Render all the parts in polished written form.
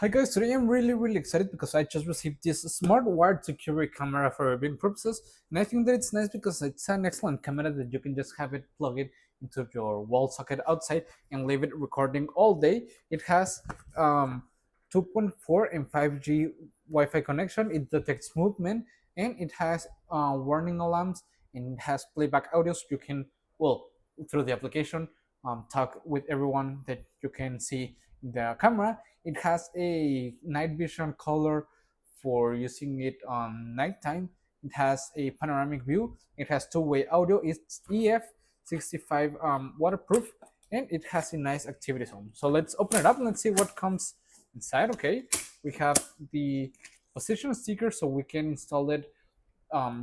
Hi guys, today I'm really excited because I just received this smart wired security camera for reviewing purposes, and I think that it's nice because it's an excellent camera that you can just have it plug it into your wall socket outside and leave it recording all day. It has 2.4 and 5G Wi-Fi connection. It detects movement and it has warning alarms, and it has playback audio so you can, well, through the application, talk with everyone that you can see in the camera. It has a night vision color for using it on nighttime. It has a panoramic view. It has two-way audio. It's EF65 waterproof, and it has a nice activity zone. So let's open it up and let's see what comes inside. Okay, we have the position sticker, so we can install it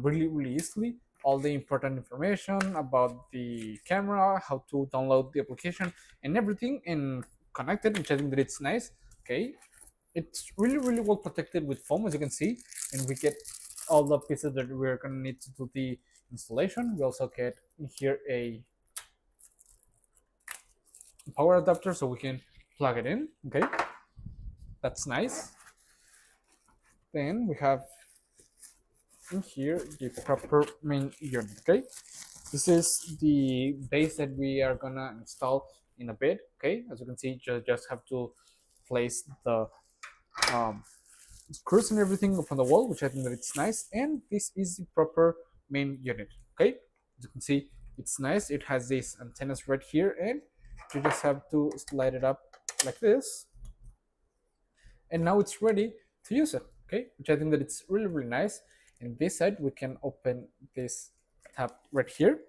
really easily. All the important information about the camera, how to download the application, and everything, and connect it, which I think that it's nice. Okay, it's really well protected with foam, as you can see, and we get all the pieces that we're gonna need to do the installation. We also get in here a power adapter so we can plug it in. Okay, that's nice. Then we have in here the proper main unit. Okay, this is the base that we are gonna install in a bit. Okay, as you can see, just have to place the um, screws and everything up on the wall, which I think that it's nice. And this is the proper main unit. Okay, as you can see, it's nice. It has these antennas right here, and you just have to slide it up like this, and now it's ready to use it. Okay, which I think that it's really nice. And this side, we can open this tab right here,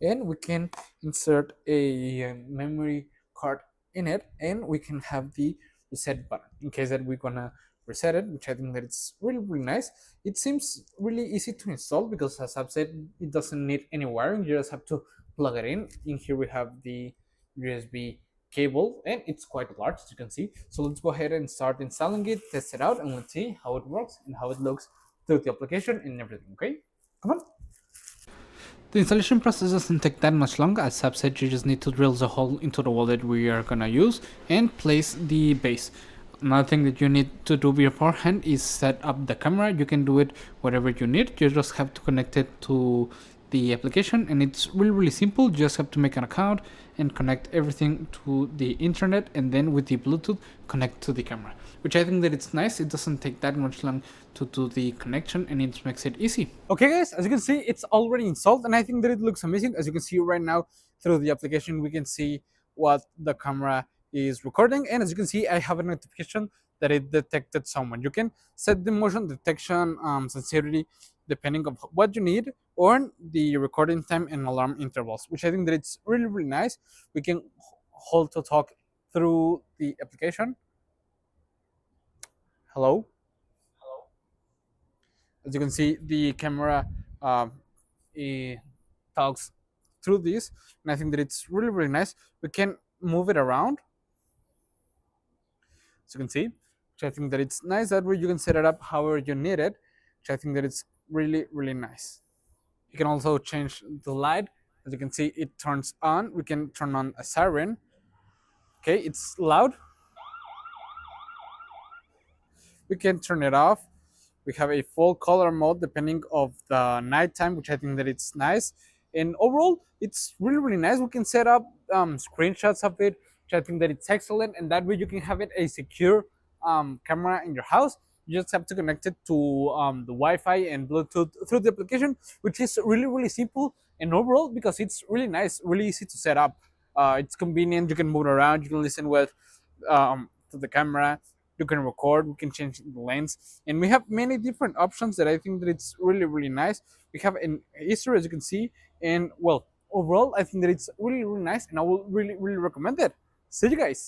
and we can insert a memory card in it, and we can have the reset button in case that we're gonna reset it, which I think that it's really nice. It seems really easy to install because, as I've said, it doesn't need any wiring. You just have to plug it in here we have the USB cable, and it's quite large, as you can see. So let's go ahead and start installing it, test it out, and let's see how it works and how it looks through the application and everything. Okay, come on. The installation process doesn't take that much long. As Sab said, you just need to drill the hole into the wall that we are gonna use and place the base. Another thing that you need to do beforehand is set up the camera. You can do it whatever you need. You just have to connect it to the application, and it's really simple. You just have to make an account and connect everything to the internet, and then with the Bluetooth connect to the camera, which I think that it's nice. It doesn't take that much long to do the connection, and it makes it easy. Okay guys, as you can see, it's already installed, and I think that it looks amazing. As you can see right now through the application, we can see what the camera is recording, and as you can see, I have a notification that it detected someone. You can set the motion detection sensitivity depending on what you need, or the recording time and alarm intervals, which I think that it's really nice. We can hold to talk through the application. Hello. As you can see, the camera it talks through this, and I think that it's really nice. We can move it around, as you can see, which I think that it's nice. That way you can set it up however you need it, which I think that it's really nice. You can also change the light. As you can see, it turns on. We can turn on a siren. Okay, it's loud. We can turn it off. We have a full color mode depending of the nighttime, which I think that it's nice. And overall, it's really nice. We can set up screenshots of it, which I think that it's excellent. And that way you can have it a secure camera in your house. You just have to connect it to the Wi-Fi and Bluetooth through the application, which is really simple. And overall, because it's really nice, really easy to set up. It's convenient. You can move around. You can listen with to the camera. You can record. We can change the lens, and we have many different options that I think that it's really nice. We have an Easter, as you can see, and well, overall, I think that it's really nice, and I will really recommend it. See you guys.